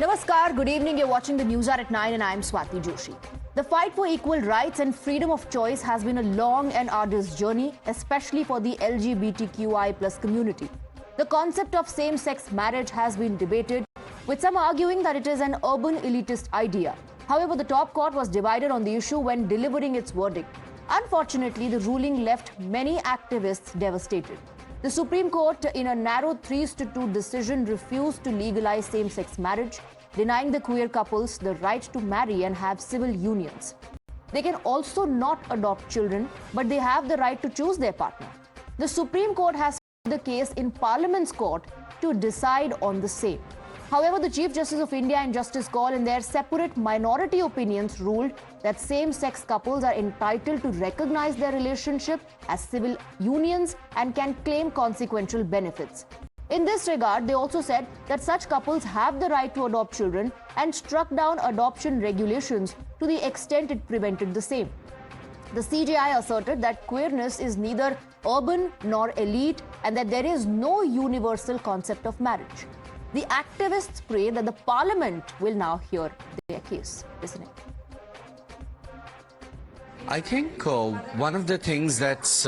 Namaskar, good evening. You're watching the Newshour at 9 and I'm Swati Joshi. The fight for equal rights and freedom of choice has been a long and arduous journey, especially for the LGBTQI+ community. The concept of same-sex marriage has been debated, with some arguing that it is an urban elitist idea. However, the top court was divided on the issue when delivering its verdict. Unfortunately, the ruling left many activists devastated. The Supreme Court, in a narrow 3-2 decision, refused to legalize same-sex marriage, denying the queer couples the right to marry and have civil unions. They can also not adopt children, but they have the right to choose their partner. The Supreme Court has put the case in Parliament's court to decide on the same. However, the Chief Justice of India and Justice Kaul, in their separate minority opinions, ruled that same-sex couples are entitled to recognize their relationship as civil unions and can claim consequential benefits. In this regard, they also said that such couples have the right to adopt children and struck down adoption regulations to the extent it prevented the same. The CJI asserted that queerness is neither urban nor elite and that there is no universal concept of marriage. The activists pray that the Parliament will now hear their case. Listen in. I think one of the things that's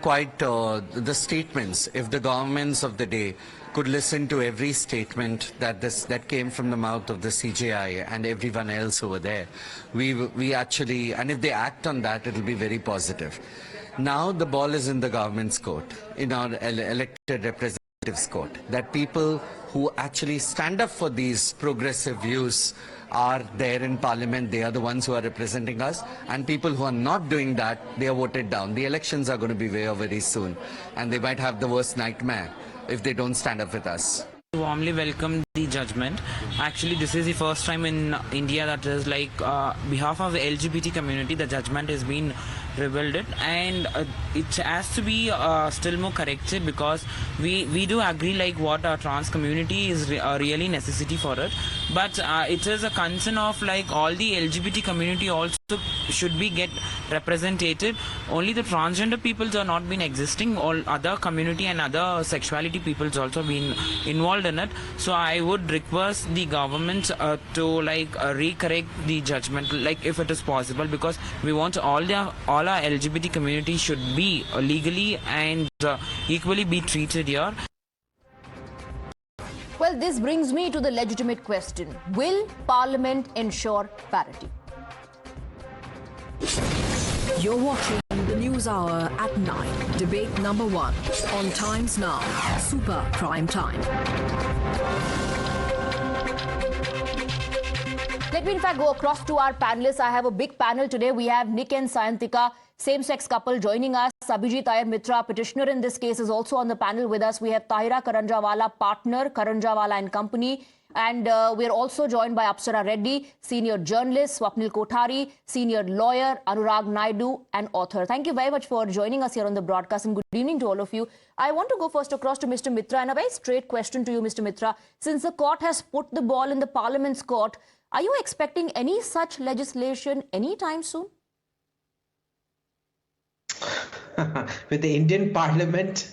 quite the statements, if the governments of the day could listen to every statement that came from the mouth of the CJI and everyone else over there, we actually, and if they act on that, it'll be very positive. Now the ball is in the government's court, in our elected representatives' court, that people who actually stand up for these progressive views are there in Parliament. They are the ones who are representing us, and people who are not doing that, they are voted down. The elections are going to be very soon, and they might have the worst nightmare if they don't stand up with us. Warmly welcome the judgment. Actually, this is the first time in India that is like behalf of the LGBT community, the judgment has been revealed, and it has to be still more corrected, because we do agree like what our trans community is really necessity for it, but it is a concern of like all the LGBT community also should be get represented. Only the transgender peoples are not been existing, all other community and other sexuality peoples also been involved in it. So I would request the government to like recorrect the judgment, like if it is possible, because we want all our LGBT community should be legally and equally be treated here. Well, this brings me to the legitimate question. Will Parliament ensure parity? You're watching the News Hour at 9. Debate number 1 on Times Now, Super Prime Time. Let me in fact go across to our panelists. I have a big panel today. We have Nick and Sayantika, same-sex couple, joining us. Abhijit Iyer-Mitra, petitioner in this case, is also on the panel with us. We have Tahira Karanjawala, partner, Karanjawala and Company. And we're also joined by Apsara Reddy, senior journalist, Swapnil Kothari, senior lawyer, Anurag Naidu, and author. Thank you very much for joining us here on the broadcast, and good evening to all of you. I want to go first across to Mr. Mitra, and a very straight question to you, Mr. Mitra. Since the court has put the ball in the Parliament's court, are you expecting any such legislation anytime soon? With the Indian Parliament,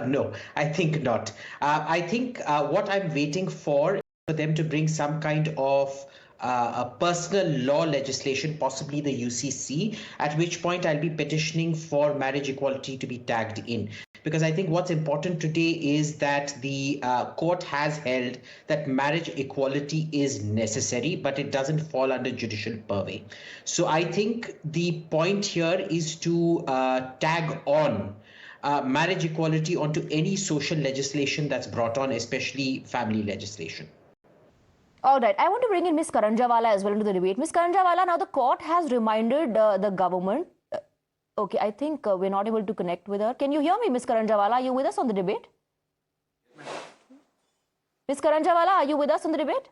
no, I think not. I think what I'm waiting for them to bring some kind of a personal law legislation, possibly the UCC, at which point I'll be petitioning for marriage equality to be tagged in. Because I think what's important today is that the court has held that marriage equality is necessary, but it doesn't fall under judicial purvey. So I think the point here is to tag on marriage equality onto any social legislation that's brought on, especially family legislation. All right. I want to bring in Ms. Karanjawala as well into the debate. Ms. Karanjawala, now the court has reminded the government. Okay, I think we're not able to connect with her. Can you hear me, Ms. Karanjawala? Are you with us on the debate? Ms. Karanjawala, are you with us on the debate?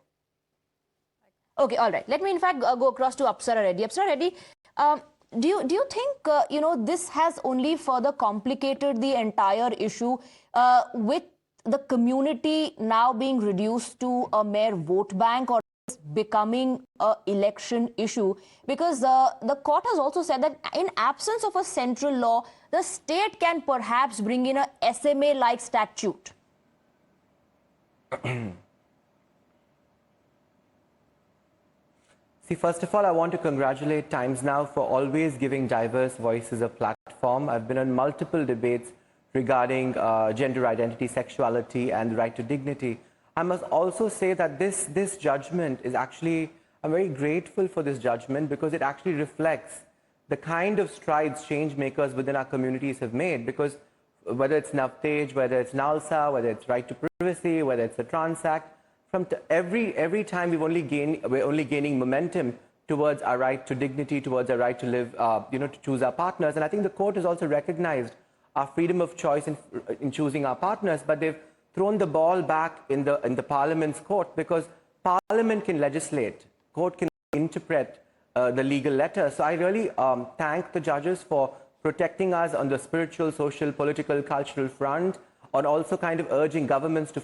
Okay, all right. Let me, in fact, go across to Apsara Reddy. Apsara Reddy, do you think, this has only further complicated the entire issue with the community now being reduced to a mere vote bank, or becoming an election issue? Because the court has also said that in absence of a central law, the state can perhaps bring in a SMA-like statute. See, first of all, I want to congratulate Times Now for always giving diverse voices a platform. I've been on multiple debates regarding gender identity, sexuality, and the right to dignity. I must also say that this judgment is actually, I'm very grateful for this judgment because it actually reflects the kind of strides change makers within our communities have made. Because whether it's Navtej, whether it's Nalsa, whether it's right to privacy, whether it's the Trans Act, every time we're only gaining momentum towards our right to dignity, towards our right to live, to choose our partners. And I think the court has also recognized our freedom of choice in choosing our partners, but they've thrown the ball back in the Parliament's court, because Parliament can legislate, court can interpret the legal letter. So I really thank the judges for protecting us on the spiritual, social, political, cultural front, on also kind of urging governments to,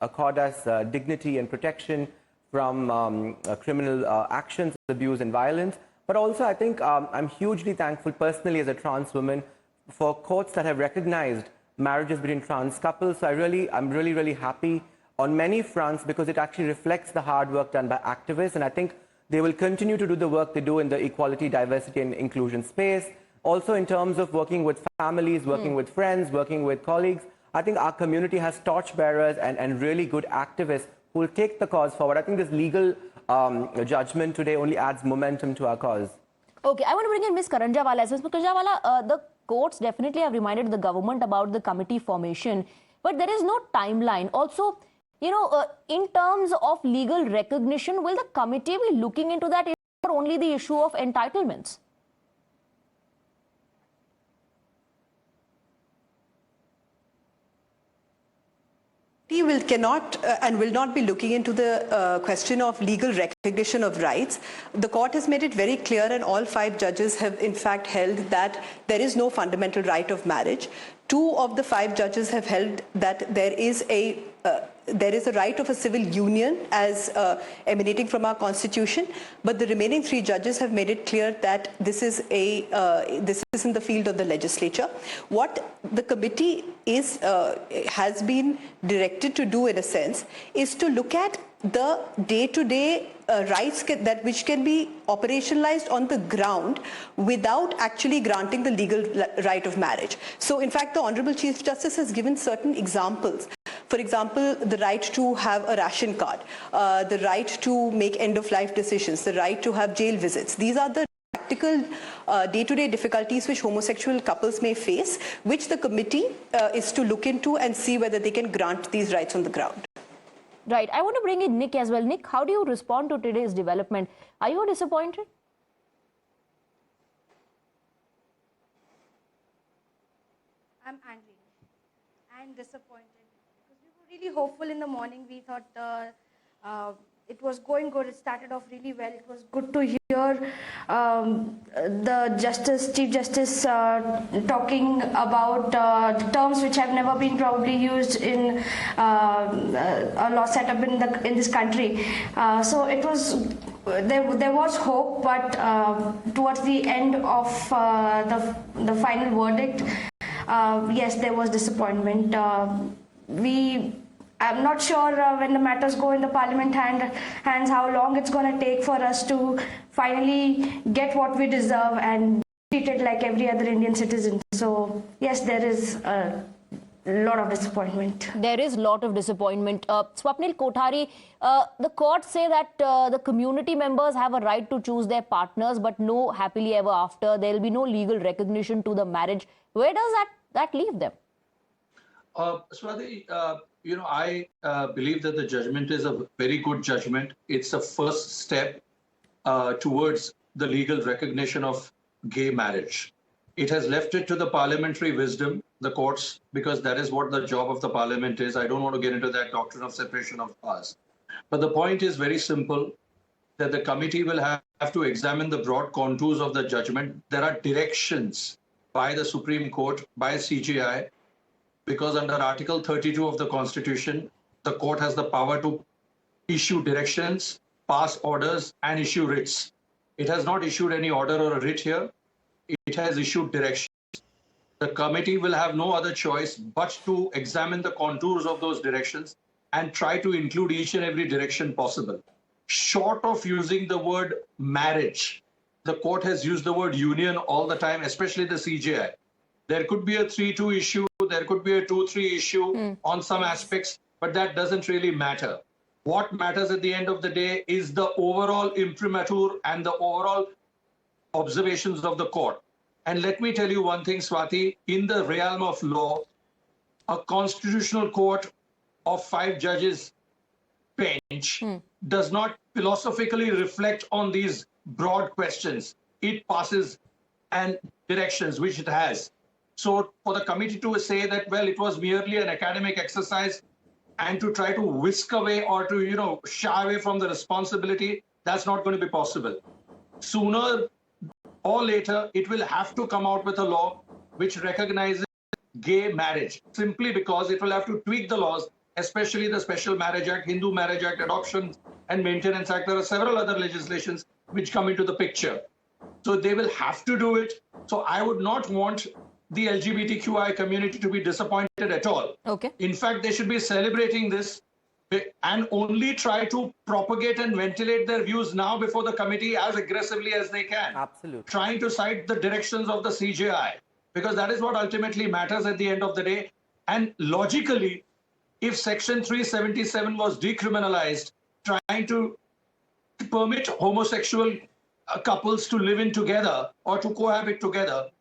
accord us dignity and protection from criminal actions, abuse and violence. But also I think I'm hugely thankful personally as a trans woman for courts that have recognized marriages between trans couples. So I'm really happy on many fronts, because it actually reflects the hard work done by activists. And I think they will continue to do the work they do in the equality, diversity and inclusion space. Also in terms of working with families, working with friends, working with colleagues. I think our community has torchbearers and really good activists who will take the cause forward. I think this legal judgment today only adds momentum to our cause. Okay, I want to bring in Ms. Karanjawala as well. Ms. Karanjawala, the courts definitely have reminded the government about the committee formation, but there is no timeline. Also, in terms of legal recognition, will the committee be looking into that, or only the issue of entitlements? Cannot and will not be looking into the question of legal recognition of rights. The court has made it very clear, and all 5 judges have in fact held that there is no fundamental right of marriage. 2 of the 5 judges have held that there is a right of a civil union as emanating from our constitution, but the remaining 3 judges have made it clear that this is in the field of the legislature. What the committee has been directed to do, in a sense, is to look at the day-to-day rights which can be operationalized on the ground without actually granting the legal right of marriage. So in fact, the Honorable Chief Justice has given certain examples. For example, the right to have a ration card, the right to make end-of-life decisions, the right to have jail visits. These are the practical day-to-day difficulties which homosexual couples may face, which the committee is to look into and see whether they can grant these rights on the ground. Right. I want to bring in Nick as well. Nick, how do you respond to today's development? Are you disappointed? I'm angry and disappointed, because we were really hopeful in the morning. We thought it was going good. It started off really well. It was good to hear the Chief Justice talking about terms which have never been probably used in a law set up in this country. So it was there was hope, but towards the end of the final verdict, yes, there was disappointment. I'm not sure when the matters go in the Parliament hands how long it's going to take for us to finally get what we deserve and be treated like every other Indian citizen. So yes, there is a lot of disappointment. There is a lot of disappointment. Swapnil Kothari, the courts say that the community members have a right to choose their partners, but no happily ever after. There will be no legal recognition to the marriage. Where does that leave them? Swati, I believe that the judgment is a very good judgment. It's a first step towards the legal recognition of gay marriage. It has left it to the parliamentary wisdom, the courts, because that is what the job of the parliament is. I don't want to get into that doctrine of separation of powers. But the point is very simple, that the committee will have to examine the broad contours of the judgment. There are directions by the Supreme Court, by CJI, because under Article 32 of the Constitution, the court has the power to issue directions, pass orders, and issue writs. It has not issued any order or a writ here. It has issued directions. The committee will have no other choice but to examine the contours of those directions and try to include each and every direction possible. short of using the word marriage, the court has used the word union all the time, especially the CJI. There could be a 3-2 issue, there could be a 2-3 issue on some aspects, but that doesn't really matter. What matters at the end of the day is the overall imprimatur and the overall observations of the court. And let me tell you one thing, Swati, in the realm of law, a constitutional court of 5 judges bench does not philosophically reflect on these broad questions. It passes and directions which it has. So for the committee to say that, well, it was merely an academic exercise and to try to whisk away or to, shy away from the responsibility, that's not going to be possible. Sooner or later, it will have to come out with a law which recognizes gay marriage, simply because it will have to tweak the laws, especially the Special Marriage Act, Hindu Marriage Act, Adoption and Maintenance Act. There are several other legislations which come into the picture. So they will have to do it. So I would not want the LGBTQI community to be disappointed at all. Okay. In fact, they should be celebrating this and only try to propagate and ventilate their views now before the committee as aggressively as they can. Absolutely. Trying to cite the directions of the CJI, because that is what ultimately matters at the end of the day. And logically, if Section 377 was decriminalized, trying to permit homosexual couples to live in together or to cohabit together,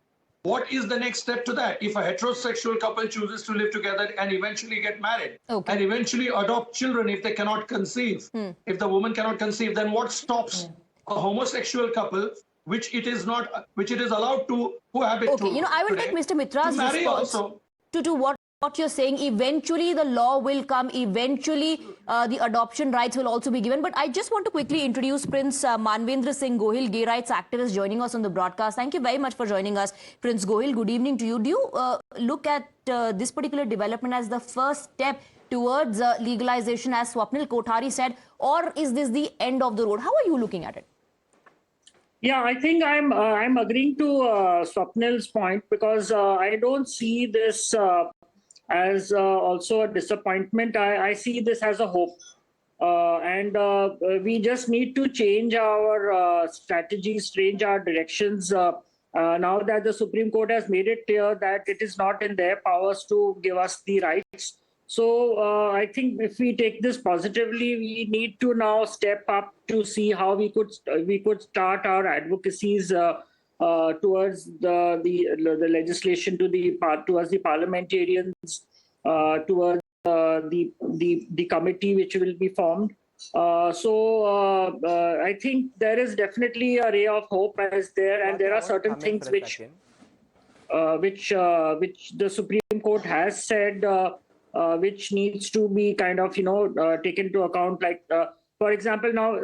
what is the next step to that? If a heterosexual couple chooses to live together and eventually get married and eventually adopt children if they cannot conceive, if the woman cannot conceive, then what stops a homosexual couple, which it is allowed to cohabit to? I will take Mr. Mitra's response to what you're saying. Eventually the law will come, eventually the adoption rights will also be given. But I just want to quickly introduce Prince Manvendra Singh Gohil, gay rights activist, joining us on the broadcast. Thank you very much for joining us, Prince Gohil. Good evening to you. Do you look at this particular development as the first step towards legalization, as Swapnil Kothari said, or is this the end of the road? How are you looking at it? Yeah, I think I'm agreeing to Swapnil's point, because I don't see this as also a disappointment. I see this as a hope. And we just need to change our strategies, change our directions. Now that the Supreme Court has made it clear that it is not in their powers to give us the rights. So I think if we take this positively, we need to now step up to see how we could start our advocacies towards the legislation, towards the parliamentarians, towards the committee which will be formed. So I think there is definitely a ray of hope as there, and there are certain things which the Supreme Court has said which needs to be kind of taken into account. Like for example, now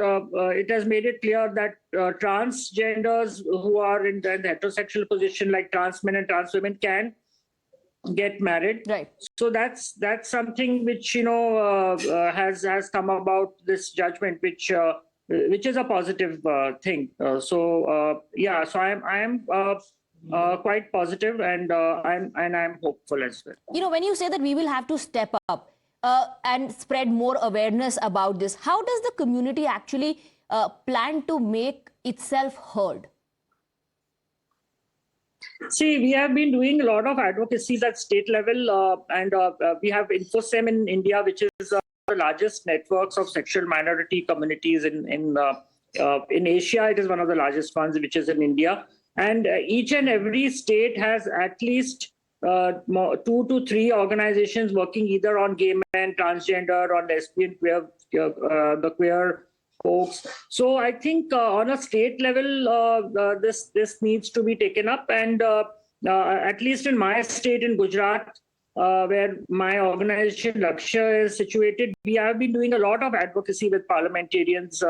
it has made it clear that transgenders who are in the heterosexual position, like trans men and trans women, can get married. Right. So that's something which has come about this judgment, which is a positive thing. So I am quite positive, and I'm hopeful as well. When you say that we will have to step up and spread more awareness about this, how does the community actually plan to make itself heard? See, we have been doing a lot of advocacies at state level, and we have InfoSem in India, which is the largest networks of sexual minority communities in Asia. It is one of the largest ones, which is in India. And each and every state has at least 2 to 3 organizations working either on gay men, transgender, or lesbian, queer, the queer folks. So I think on a state level, this needs to be taken up. And at least in my state, in Gujarat, where my organization Lakshya is situated, we have been doing a lot of advocacy with parliamentarians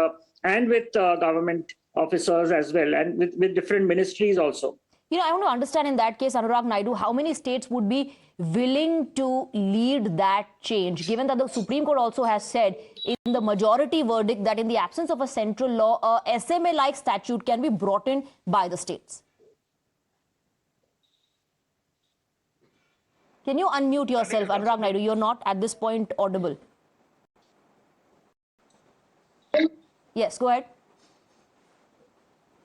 and with government officers as well, and with different ministries also. I want to understand in that case, Anurag Naidu, how many states would be willing to lead that change, given that the Supreme Court also has said in the majority verdict that in the absence of a central law, a SMA-like statute can be brought in by the states? Can you unmute yourself, Anurag Naidu? You're not at this point audible. Yes, go ahead.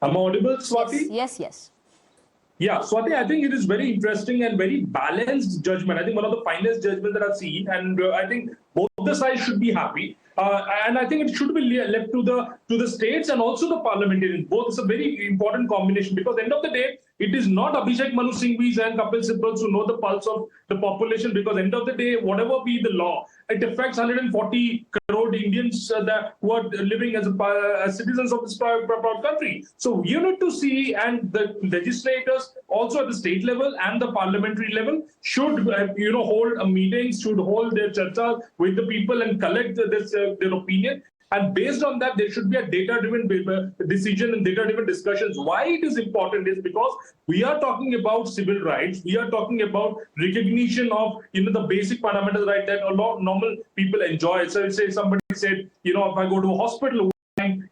Am I audible, Swati? Yes. Yeah, Swati, I think it is very interesting and very balanced judgment. I think one of the finest judgments that I've seen, and I think both the sides should be happy. And I think it should be left to the states and also the parliamentarians. Both is a very important combination, because at the end of the day, it is not Abhishek Manu Singhvis and Kapil Sibals who know the pulse of the population, because at the end of the day, whatever be the law, it affects 140 crore Indians who are living as citizens of this proud country. So you need to see, and the legislators also at the state level and the parliamentary level should hold meetings, should hold their charchas with the people and collect their opinion. And based on that, there should be a data-driven decision and data-driven discussions. Why it is important is because we are talking about civil rights. We are talking about recognition of the basic fundamental right that a lot of normal people enjoy. So say somebody said, if I go to a hospital,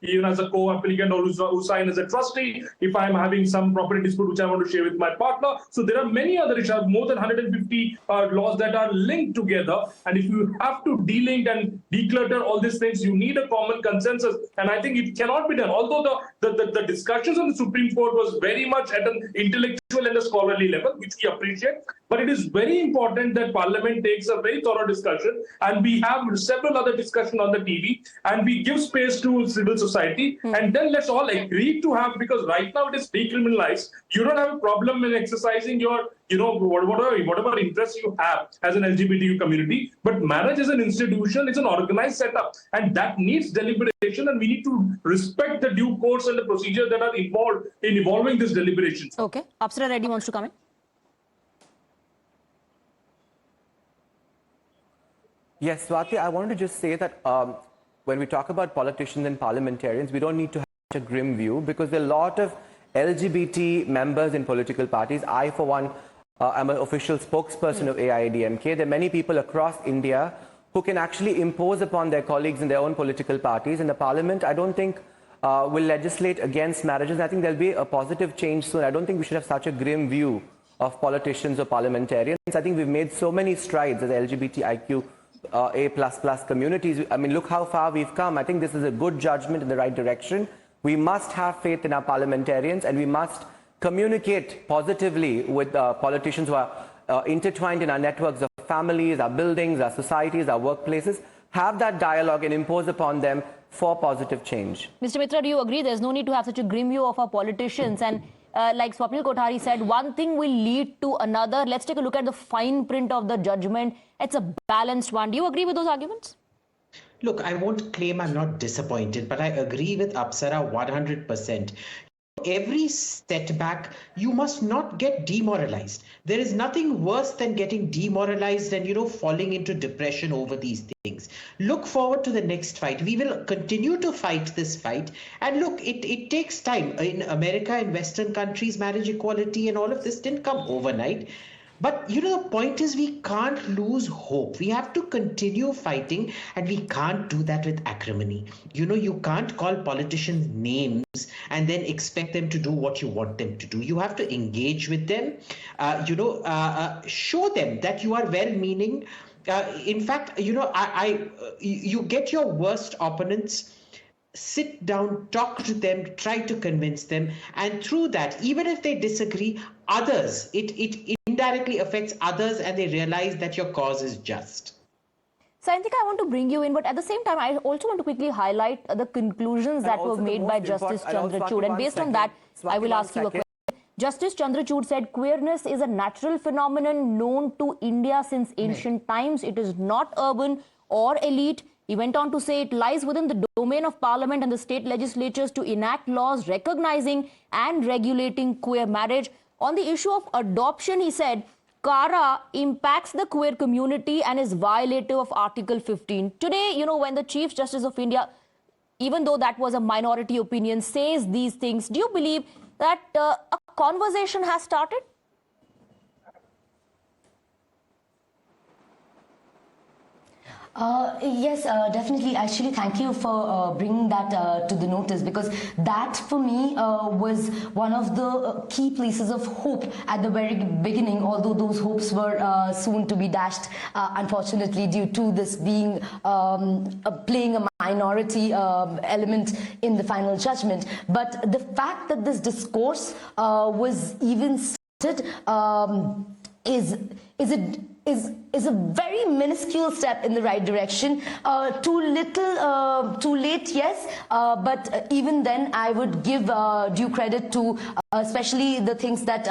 even as a co-applicant or who sign as a trustee, if I'm having some property dispute which I want to share with my partner. So there are many other issues, more than 150 laws that are linked together. And if you have to delink and declutter all these things, you need a common consensus. And I think it cannot be done. Although the discussions on the Supreme Court was very much at an intellectual and a scholarly level, which we appreciate. But it is very important that Parliament takes a very thorough discussion, and we have several other discussions on the TV, and we give space to civil society, and then let's all agree to have, because right now it is decriminalized. You don't have a problem in exercising your, whatever interests you have as an LGBTQ community, but marriage is an institution, it's an organized setup, and that needs deliberation, and we need to respect the due course and the procedures that are involved in evolving this deliberation. Okay, Apsara Reddy wants to come in. Yes, Swati, I wanted to just say that when we talk about politicians and parliamentarians, we don't need to have such a grim view, because there are a lot of LGBT members in political parties. I, for one, am an official spokesperson of AIADMK. There are many people across India who can actually impose upon their colleagues in their own political parties. And the parliament, I don't think, will legislate against marriages. I think there'll be a positive change soon. I don't think we should have such a grim view of politicians or parliamentarians. I think we've made so many strides as LGBTIQ A++ communities. I mean, look how far we've come. I think this is a good judgment in the right direction. We must have faith in our parliamentarians, and we must communicate positively with politicians who are intertwined in our networks of families, our buildings, our societies, our workplaces. Have that dialogue and impose upon them for positive change. Mr. Mitra, do you agree there's no need to have such a grim view of our politicians? And like Swapnil Kothari said, one thing will lead to another. Let's take a look at the fine print of the judgment. It's a balanced one. Do you agree with those arguments? Look, I won't claim I'm not disappointed, but I agree with Apsara 100%. Every setback, you must not get demoralized. There is nothing worse than getting demoralized and, falling into depression over these things. Look forward to the next fight. We will continue to fight this fight. And look, it takes time. In America, in Western countries, marriage equality and all of this didn't come overnight. But, the point is we can't lose hope. We have to continue fighting, and we can't do that with acrimony. You can't call politicians names and then expect them to do what you want them to do. You have to engage with them, show them that you are well-meaning. In fact, you get your worst opponents, sit down, talk to them, try to convince them, and through that, even if they disagree, others, it indirectly affects others, and they realize that your cause is just. So I think I want to bring you in, but at the same time, I also want to quickly highlight the conclusions that were made by Justice Chandrachud. And based on that, I will ask you a question. Justice Chandrachud said queerness is a natural phenomenon known to India since ancient times. It is not urban or elite. He went on to say it lies within the domain of Parliament and the state legislatures to enact laws recognizing and regulating queer marriage. On the issue of adoption, he said, CARA impacts the queer community and is violative of Article 15. Today, when the Chief Justice of India, even though that was a minority opinion, says these things, do you believe that a conversation has started? Yes, definitely. Actually, thank you for bringing that to the notice, because that for me was one of the key places of hope at the very beginning, although those hopes were soon to be dashed, unfortunately, due to this being playing a minority element in the final judgment. But the fact that this discourse was even started is a very minuscule step in the right direction. Too little, too late, yes. But even then, I would give due credit to especially the things that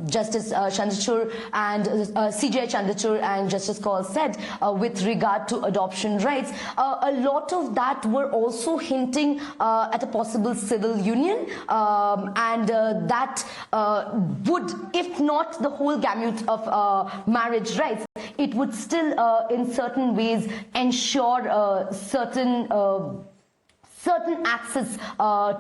Justice Chandrachud and CJI Chandrachud and Justice Kaul said with regard to adoption rights. A lot of that were also hinting at a possible civil union, and that would, if not the whole gamut of marriage rights, it would still in certain ways ensure certain access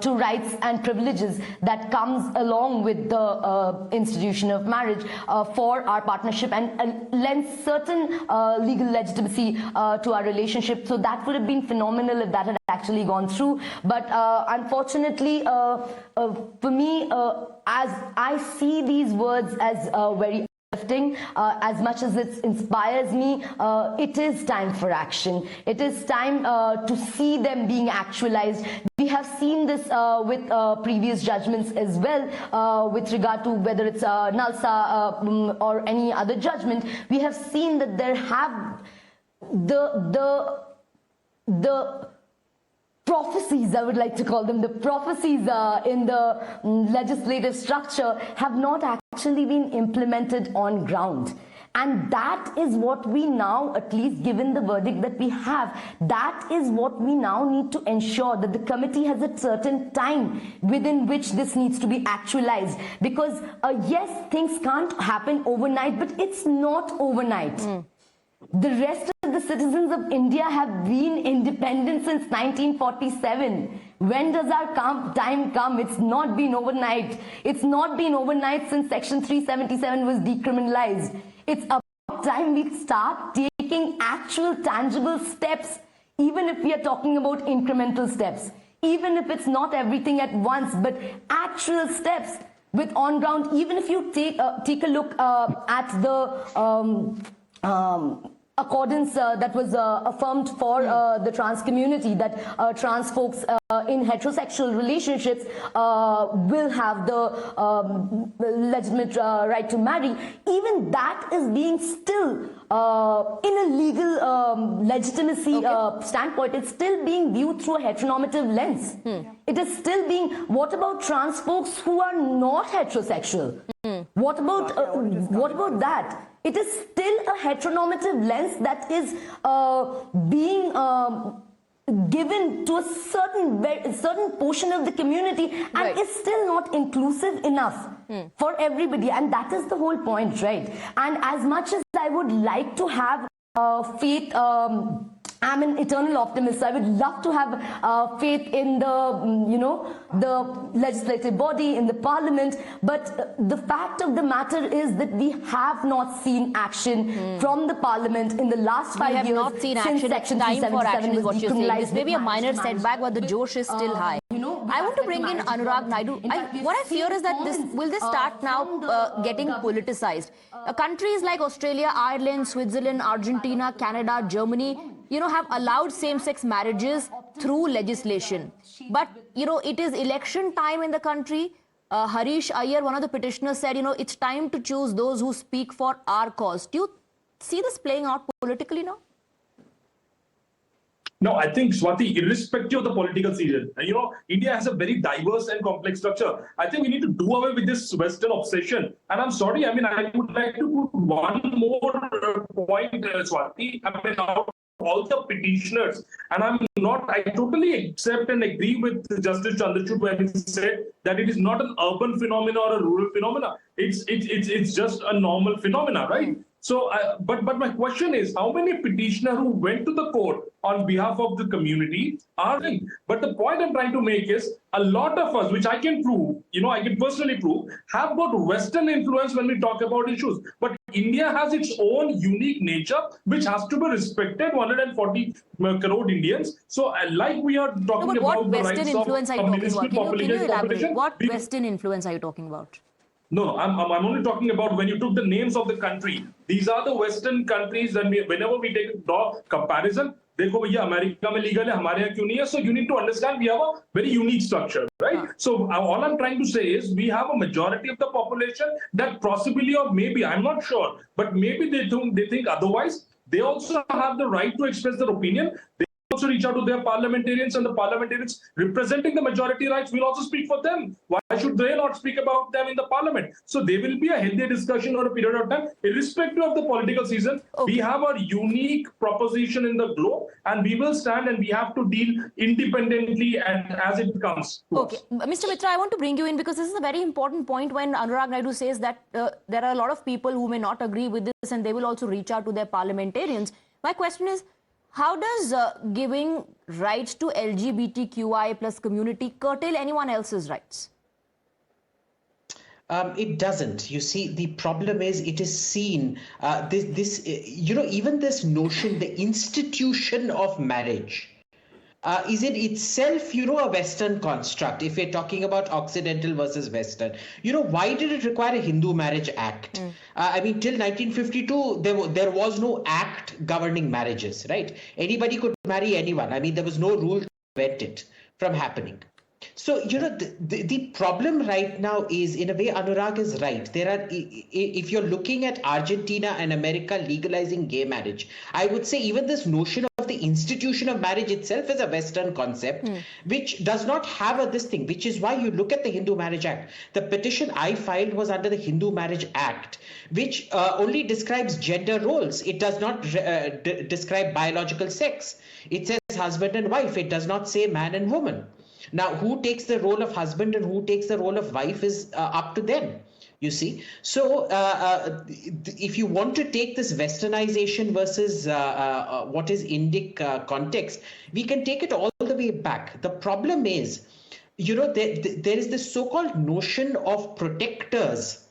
to rights and privileges that comes along with the institution of marriage for our partnership, and lends certain legal legitimacy to our relationship. So that would have been phenomenal if that had actually gone through. But unfortunately, for me, as I see these words as very uplifting, as much as it inspires me, it is time for action. It is time to see them being actualized. We have seen this with previous judgments as well, with regard to whether it's Nalsa or any other judgment. We have seen that there have the prophecies, I would like to call them, the prophecies in the legislative structure have not actually been implemented on ground. And that is what we now, at least given the verdict that we have, that is what we now need to ensure, that the committee has a certain time within which this needs to be actualized. Because yes, things can't happen overnight, but it's not overnight. The rest of the citizens of India have been independent since 1947. When does our time come? It's not been overnight. It's not been overnight since Section 377 was decriminalized. It's about time we start taking actual tangible steps, even if we are talking about incremental steps. Even if it's not everything at once, but actual steps with on ground. Even if you take a look at the accordance that was affirmed for the trans community, that trans folks in heterosexual relationships will have the legitimate right to marry. Even that is being still in a legal legitimacy standpoint, it's still being viewed through a heteronormative lens. It is still being, what about trans folks who are not heterosexual? What about that? It is still a heteronormative lens that is being given to a certain portion of the community, and is still not inclusive enough for everybody. And that is the whole point, right? And as much as I would like to have faith, I'm an eternal optimist. I would love to have faith in the, the legislative body, in the parliament. But the fact of the matter is that we have not seen action from the parliament in the last 5 years. We have not seen action. It's time for action is what you're saying. This may be a minor setback, but the Josh is still high. I want to bring in Anurag Naidu. What I fear is that will this start now getting politicized? Countries like Australia, Ireland, Switzerland, Argentina, Canada, Germany, have allowed same-sex marriages through legislation. But, it is election time in the country. Harish Iyer, one of the petitioners, said, it's time to choose those who speak for our cause. Do you see this playing out politically now? No, I think, Swati, irrespective of the political season, India has a very diverse and complex structure. I think we need to do away with this Western obsession. And I'm sorry, I would like to put one more point, Swati. All the petitioners, and I totally accept and agree with Justice Chandrachud when he said that it is not an urban phenomena or a rural phenomena. It's just a normal phenomena, right? So, but my question is, how many petitioners who went to the court on behalf of the community are in? But the point I'm trying to make is, a lot of us, which I can prove, I can personally prove, have got Western influence when we talk about issues. But India has its own unique nature, which has to be respected. 140 crore Indians. So, like we are talking about the rights of a minuscule population. What Western influence are you talking about? No, I'm only talking about when you took the names of the country. These are the Western countries, and whenever we take a comparison, देखो भैया America में legal है हमारे यहाँ क्यों नहीं है? So you need to understand we have a very unique structure, right? So all I'm trying to say is we have a majority of the population that possibly or maybe, I'm not sure, but maybe they think otherwise. They also have the right to express their opinion. They also reach out to their parliamentarians, and the parliamentarians representing the majority rights will also speak for them. Why should they not speak about them in the parliament? So there will be a healthy discussion over a period of time, irrespective of the political season. Okay. We have a unique proposition in the globe, and we will stand and we have to deal independently and as it comes. Okay, Mr. Mitra, I want to bring you in because this is a very important point when Anurag Naidu says that there are a lot of people who may not agree with this and they will also reach out to their parliamentarians. My question is, how does giving rights to LGBTQI plus community curtail anyone else's rights? It doesn't. You see, the problem is it is seen, even this notion, the institution of marriage, is in itself, a Western construct. If we're talking about Occidental versus Western, why did it require a Hindu Marriage Act? Till 1952, there was no act governing marriages, right? Anybody could marry anyone. There was no rule to prevent it from happening. So, the problem right now is, in a way, Anurag is right. If you're looking at Argentina and America legalizing gay marriage, I would say even this notion of the institution of marriage itself is a Western concept, which does not have this thing, which is why you look at the Hindu Marriage Act. The petition I filed was under the Hindu Marriage Act, which only describes gender roles. It does not describe biological sex. It says husband and wife. It does not say man and woman. Now, who takes the role of husband and who takes the role of wife is up to them, you see. So if you want to take this westernization versus what is Indic context, we can take it all the way back. The problem is, there is this so-called notion of protectors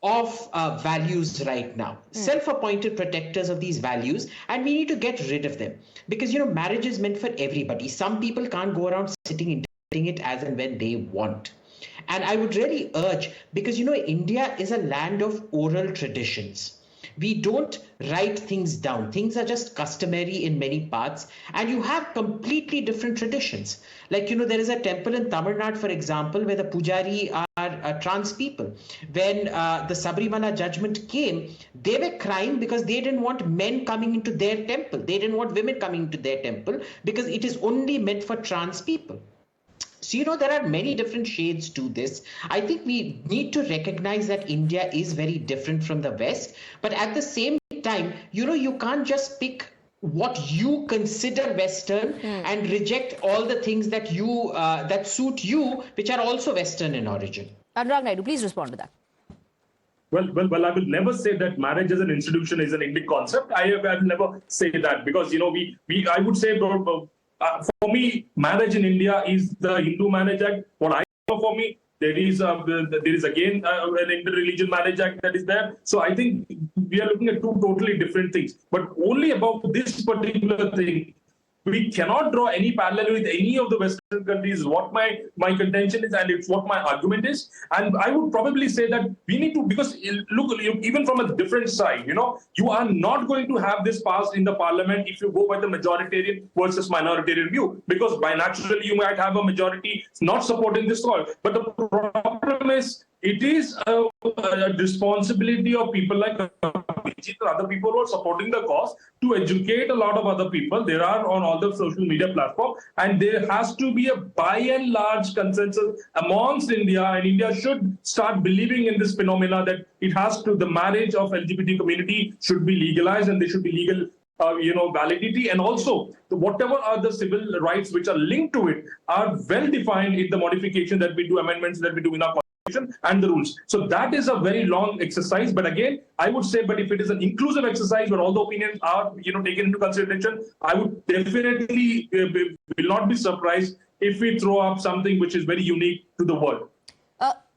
of values right now, self-appointed protectors of these values, and we need to get rid of them because marriage is meant for everybody. Some people can't go around sitting interpreting it as and when they want. And I would really urge, because India is a land of oral traditions. We don't write things down. Things are just customary in many parts, and you have completely different traditions. Like, there is a temple in Tamil Nadu, for example, where the pujari are trans people. When the Sabrimala judgment came, they were crying because they didn't want men coming into their temple. They didn't want women coming into their temple because it is only meant for trans people. So, there are many different shades to this. I think we need to recognize that India is very different from the West. But at the same time, you can't just pick what you consider Western and reject all the things that that suit you, which are also Western in origin. Anurag Naidu, please respond to that. Well, I will never say that marriage as an institution is an Indic concept. I will never say that because, I would say, for me, marriage in India is the Hindu Marriage Act. What I know for me, there is again an Inter-Religion Marriage Act that is there. So I think we are looking at two totally different things. But only about this particular thing, we cannot draw any parallel with any of the Western countries. What my contention is, and it's what my argument is. And I would probably say that we need to, because look, even from a different side, you are not going to have this passed in the parliament if you go by the majoritarian versus minoritarian view, because by naturally you might have a majority not supporting this call. But the problem is, it is a responsibility of people like Abhijit or other people who are supporting the cause to educate a lot of other people. There are on all the social media platforms, and there has to be a by and large consensus amongst India, and India should start believing in this phenomena that the marriage of LGBT community should be legalized and there should be legal validity, and also whatever are the civil rights which are linked to it are well defined in the modification that we do, amendments that we do in our and the rules. So that is a very long exercise. But again, I would say, but if it is an inclusive exercise where all the opinions are, taken into consideration, I would definitely will not be surprised if we throw up something which is very unique to the world.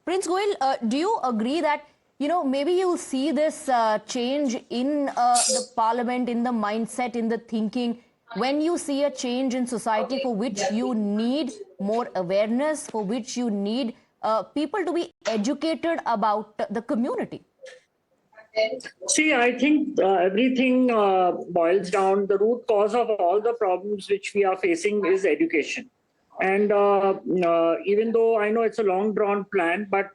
Prince Goyal, do you agree that maybe you'll see this change in the parliament, in the mindset, in the thinking, when you see a change in society for which you need more awareness, for which you need people to be educated about the community. See, I think everything boils down. The root cause of all the problems which we are facing is education. And even though I know it's a long drawn plan, but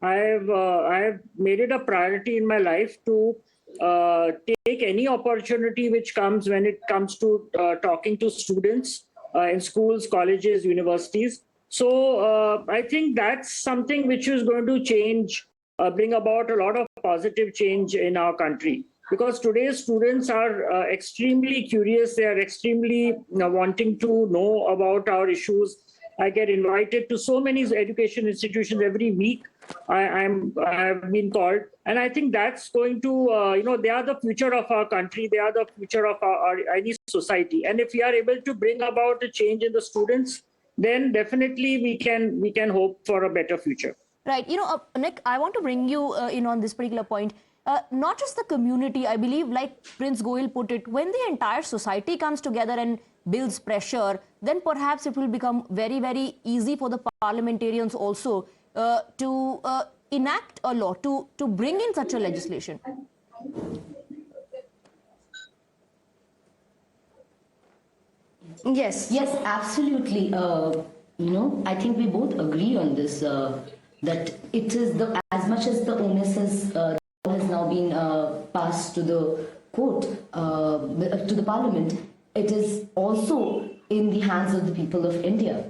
I have made it a priority in my life to take any opportunity which comes when it comes to talking to students in schools, colleges, universities. So I think that's something which is going to change, bring about a lot of positive change in our country. Because today's students are extremely curious. They are extremely wanting to know about our issues. I get invited to so many education institutions every week. I have been called, and I think that's going to, they are the future of our country. They are the future of our any society. And if we are able to bring about a change in the students, then definitely we can hope for a better future. Right. Nick, I want to bring you in on this particular point. Not just the community, I believe, like Prince Goyal put it, when the entire society comes together and builds pressure, then perhaps it will become very, very easy for the parliamentarians also to enact a law, to bring in such a legislation. Yes. Yes, absolutely. I think we both agree on this, that it is as much as the onus has now been passed to the court, to the parliament, it is also in the hands of the people of India.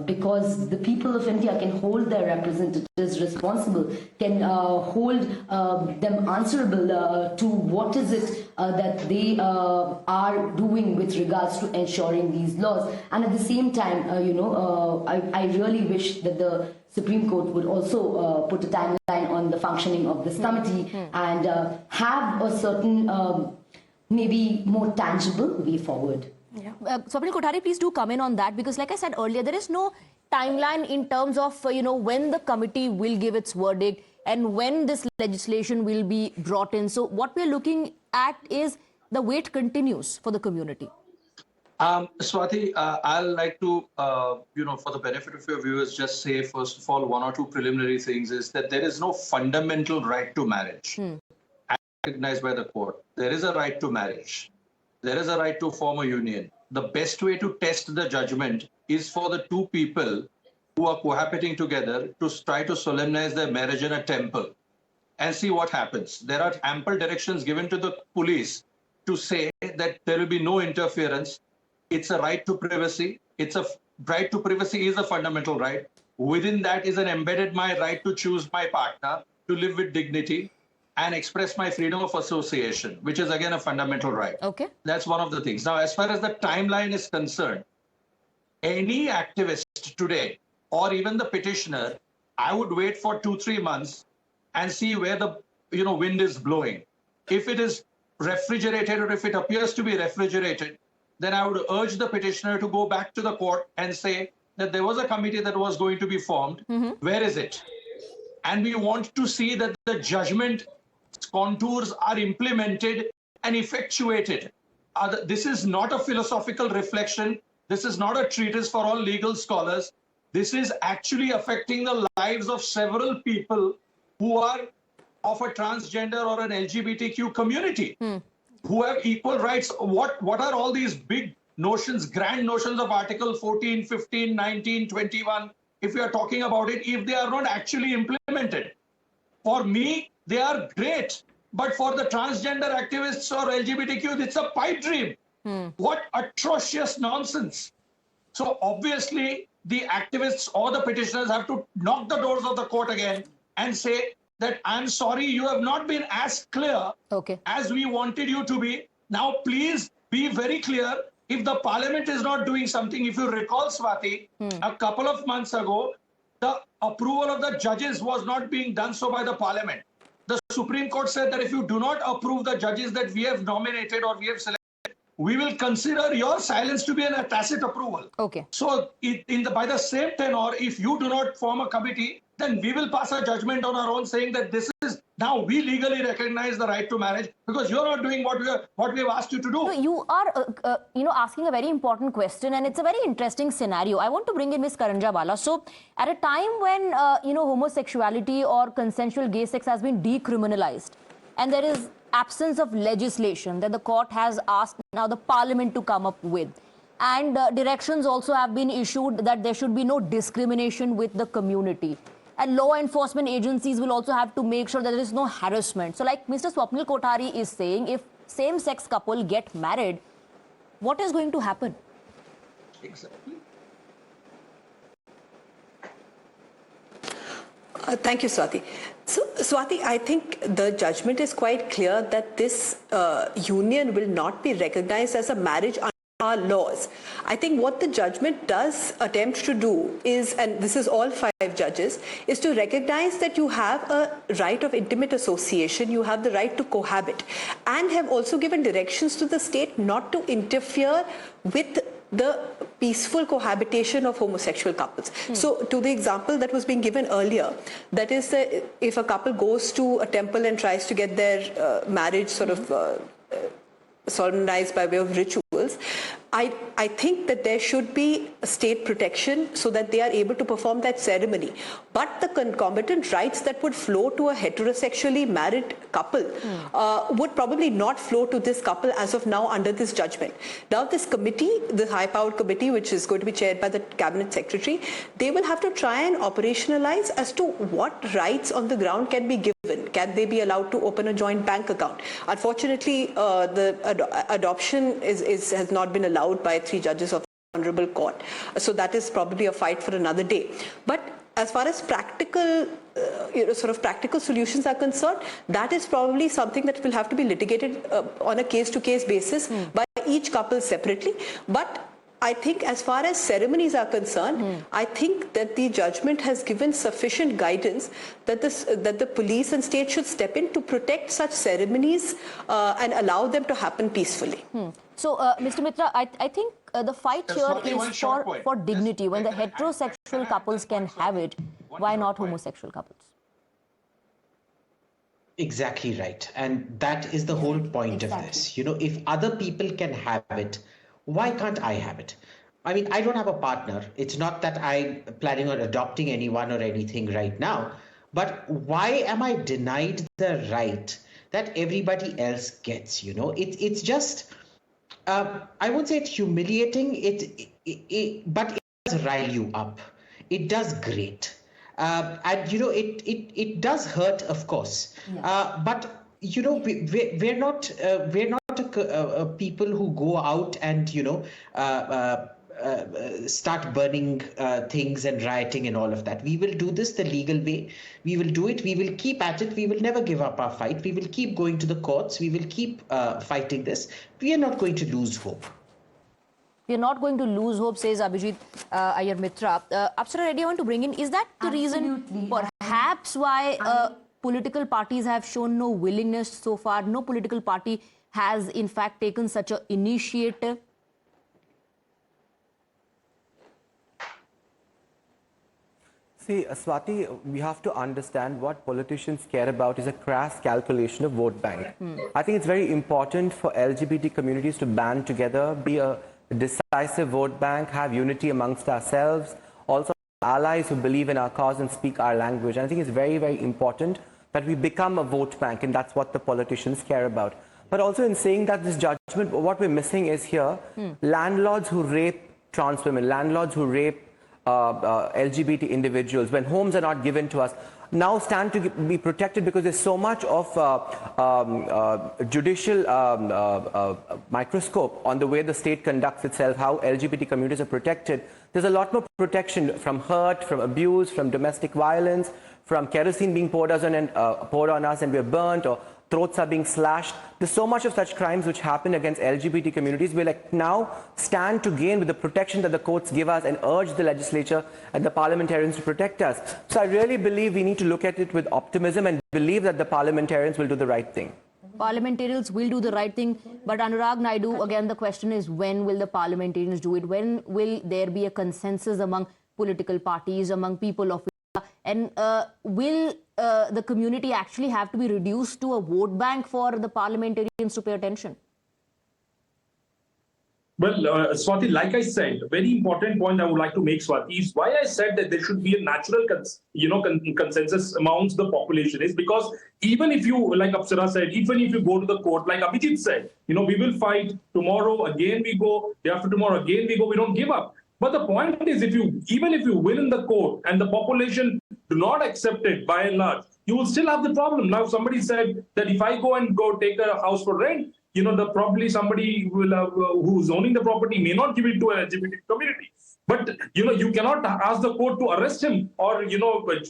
Because the people of India can hold their representatives responsible, can hold them answerable to what is it that they are doing with regards to ensuring these laws. And at the same time, I really wish that the Supreme Court would also put a timeline on the functioning of this committee and have a certain, maybe more tangible way forward. Yeah. Swapnil Kothari, please do come in on that, because like I said earlier, there is no timeline in terms of, when the committee will give its verdict and when this legislation will be brought in. So what we're looking at is the wait continues for the community. Swati, I'll like to, for the benefit of your viewers, just say, first of all, one or two preliminary things is that there is no fundamental right to marriage recognized by the court. There is a right to marriage. There is a right to form a union. The best way to test the judgment is for the two people who are cohabiting together to try to solemnize their marriage in a temple and see what happens. There are ample directions given to the police to say that there will be no interference. It's a right to privacy. Right to privacy is a fundamental right. Within that is an embedded my right to choose my partner, to live with dignity, and express my freedom of association, which is again a fundamental right. Okay. That's one of the things. Now, as far as the timeline is concerned, any activist today, or even the petitioner, I would wait for 2-3 months and see where the wind is blowing. If it is refrigerated, or if it appears to be refrigerated, then I would urge the petitioner to go back to the court and say that there was a committee that was going to be formed. Where is it? And we want to see that the judgment contours are implemented and effectuated. This is not a philosophical reflection. This is not a treatise for all legal scholars. This is actually affecting the lives of several people who are of a transgender or an LGBTQ community, who have equal rights. What are all these big notions, grand notions of Article 14, 15, 19, 21, if we are talking about it, if they are not actually implemented? For me, they are great. But for the transgender activists or LGBTQ, it's a pipe dream. What atrocious nonsense. So obviously, the activists or the petitioners have to knock the doors of the court again and say that, I'm sorry, you have not been as clear as we wanted you to be. Now, please be very clear. If the parliament is not doing something, if you recall, Swati, a couple of months ago, the approval of the judges was not being done so by the parliament. The Supreme Court said that if you do not approve the judges that we have nominated or we have selected, we will consider your silence to be a tacit approval. Okay. So by the same tenor, if you do not form a committee, then we will pass a judgment on our own saying that this is now we legally recognize the right to marriage because you're not doing what we have asked you to do. So you are, asking a very important question, and it's a very interesting scenario. I want to bring in Ms. Karanjawala. So, at a time when homosexuality or consensual gay sex has been decriminalized, and there is absence of legislation that the court has asked now the parliament to come up with, and directions also have been issued that there should be no discrimination with the community. And law enforcement agencies will also have to make sure that there is no harassment. So like Mr. Swapnil Kothari is saying, if same-sex couple get married, what is going to happen? Exactly. Thank you, Swati. So, Swati, I think the judgment is quite clear that this union will not be recognized as a marriage under our laws. I think what the judgment does attempt to do is, and this is all 5 judges, is to recognize that you have a right of intimate association, you have the right to cohabit, and have also given directions to the state not to interfere with the peaceful cohabitation of homosexual couples. So to the example that was being given earlier, that is if a couple goes to a temple and tries to get their marriage sort of solemnized by way of rituals, I think that there should be state protection so that they are able to perform that ceremony. But the concomitant rights that would flow to a heterosexually married couple would probably not flow to this couple as of now under this judgment. Now this committee, the high-powered committee, which is going to be chaired by the cabinet secretary, they will have to try and operationalize as to what rights on the ground can be given. Can they be allowed to open a joint bank account? Unfortunately, the adoption has not been allowed by 3 judges of the Honorable Court. So that is probably a fight for another day. But as far as practical, practical solutions are concerned, that is probably something that will have to be litigated on a case-to-case basis by each couple separately. But I think as far as ceremonies are concerned, I think that the judgment has given sufficient guidance that the police and state should step in to protect such ceremonies and allow them to happen peacefully. So, Mr. Mitra, I think the fight here is for dignity. When the heterosexual couples can have it, why not homosexual couples? Exactly right. And that is the whole point of this. If other people can have it, why can't I have it? I mean, I don't have a partner. It's not that I'm planning on adopting anyone or anything right now. But why am I denied the right that everybody else gets? It's just, I won't say it's humiliating, but it does rile you up. It does grate. And, it does hurt, of course. Yeah. But, we're not people who go out and start burning things and rioting and all of that. We will do this the legal way. We will do it. We will keep at it. We will never give up our fight. We will keep going to the courts. We will keep fighting this. We are not going to lose hope. We are not going to lose hope, says Abhijit Iyer-Mitra. Apsara Reddy, I want to bring in, is that the reason perhaps why political parties have shown no willingness so far? No political party has in fact taken such an initiative? See, Swati, we have to understand what politicians care about is a crass calculation of vote bank. I think it's very important for LGBT communities to band together, be a decisive vote bank, have unity amongst ourselves, also allies who believe in our cause and speak our language. And I think it's very, very important that we become a vote bank, and that's what the politicians care about. But also in saying that this judgment, what we're missing is here, landlords who rape trans women, landlords who rape LGBT individuals, when homes are not given to us, now stand to be protected because there's so much of judicial microscope on the way the state conducts itself, how LGBT communities are protected. There's a lot more protection from hurt, from abuse, from domestic violence, from kerosene being poured on us and we're burnt, or throats are being slashed. There's so much of such crimes which happen against LGBT communities. We now stand to gain with the protection that the courts give us and urge the legislature and the parliamentarians to protect us. So I really believe we need to look at it with optimism and believe that the parliamentarians will do the right thing. Parliamentarians will do the right thing. But Anurag Naidu, again, the question is, when will the parliamentarians do it? When will there be a consensus among political parties, among people of India, And will the community actually have to be reduced to a vote bank for the parliamentarians to pay attention? Well, Swati, like I said, a very important point I would like to make, Swati, is why I said that there should be a natural, consensus amongst the population is because even if you, like Apsara said, even if you go to the court, like Abhijit said, we will fight tomorrow, again we go, day after tomorrow, again we go, we don't give up. But the point is, even if you win in the court and the population do not accept it by and large, you will still have the problem. Now, somebody said that if I go take a house for rent, probably somebody who's owning the property may not give it to an LGBT community. But, you cannot ask the court to arrest him or,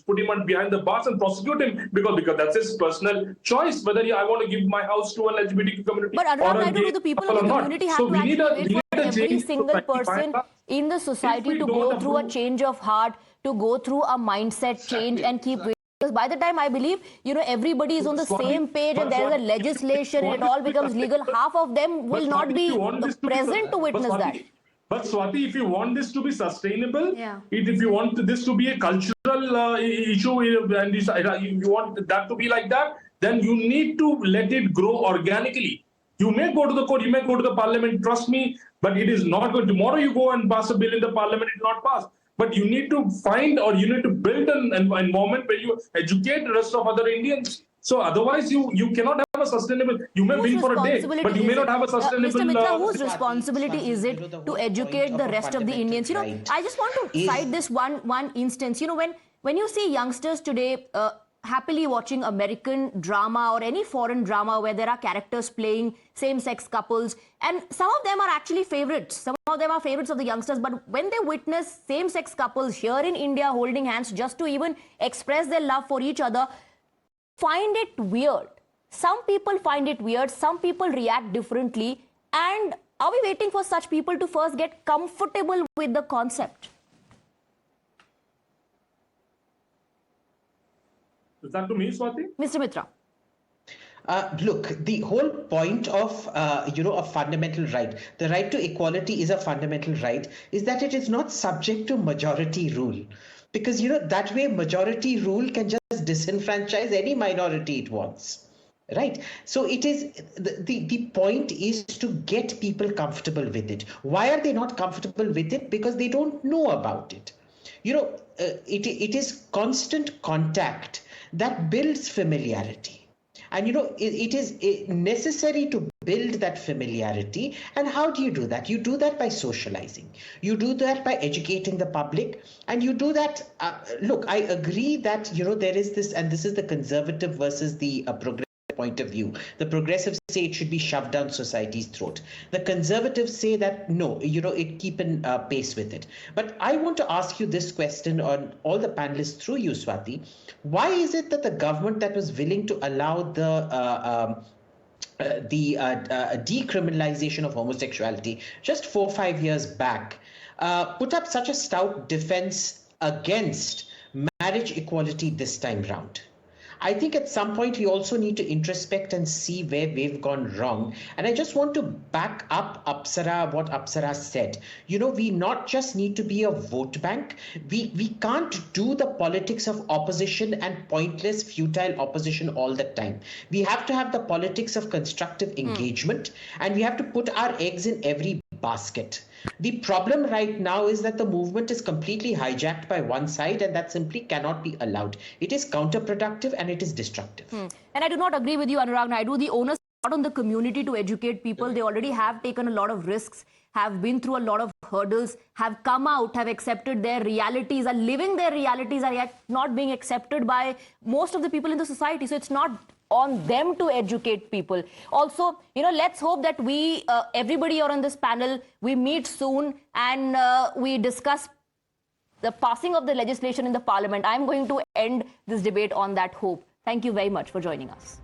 put him behind the bars and prosecute him because that's his personal choice, whether I want to give my house to an LGBT community. But Anurag, do the people in the community have to actually wait for every single person in the society to go through a change of heart, to go through a mindset change and keep waiting? Because by the time I believe, everybody is on the same page and there is a legislation and it all becomes legal, half of them will not be present to witness that. But Swati, if you want this to be sustainable, if you want this to be a cultural issue and you want that to be like that, then you need to let it grow organically. You may go to the court, you may go to the parliament, trust me, but it is not going. Tomorrow you go and pass a bill in the parliament, it will not pass. But you need to find or you need to build an environment where you educate the rest of other Indians. So otherwise you cannot have a sustainable, you may win for a day, but you may not have a sustainable... Mr. Mitra, whose responsibility is it to educate the rest of the Indians? I just want to cite this one instance. When you see youngsters today happily watching American drama or any foreign drama where there are characters playing same-sex couples, and some of them are actually favorites. Some of them are favorites of the youngsters, but when they witness same-sex couples here in India holding hands just to even express their love for each other, find it weird. Some people find it weird, some people react differently, and are we waiting for such people to first get comfortable with the concept? Is that to me, Swati? Mr. Mitra. Look, the whole point of, a fundamental right, the right to equality is a fundamental right, is that it is not subject to majority rule. Because, that way majority rule can just disenfranchise any minority it wants. Right. So it is the point is to get people comfortable with it. Why are they not comfortable with it? Because they don't know about it. It is constant contact that builds familiarity. And, it is necessary to build that familiarity. And how do you do that? You do that by socializing. You do that by educating the public. And you do that. Look, I agree that, there is this, and this is the conservative versus the progressive point of view. The progressives say it should be shoved down society's throat. The conservatives say that no, it keep in pace with it. But I want to ask you this question on all the panelists through you, Swati. Why is it that the government that was willing to allow the decriminalization of homosexuality just 4 or 5 years back put up such a stout defense against marriage equality this time round? I think at some point we also need to introspect and see where we've gone wrong. And I just want to back up what Apsara said. We not just need to be a vote bank. We can't do the politics of opposition and pointless, futile opposition all the time. We have to have the politics of constructive engagement, and we have to put our eggs in every basket. The problem right now is that the movement is completely hijacked by one side, and that simply cannot be allowed. It is counterproductive and it is destructive. And I do not agree with you, Anurag Naidu. The onus is not on the community to educate people. They already have taken a lot of risks, have been through a lot of hurdles, have come out, have accepted their realities, are living their realities, are yet not being accepted by most of the people in the society. So it's not on them to educate people. Also, let's hope that we, everybody here on this panel, we meet soon and we discuss the passing of the legislation in the parliament. I'm going to end this debate on that hope. Thank you very much for joining us.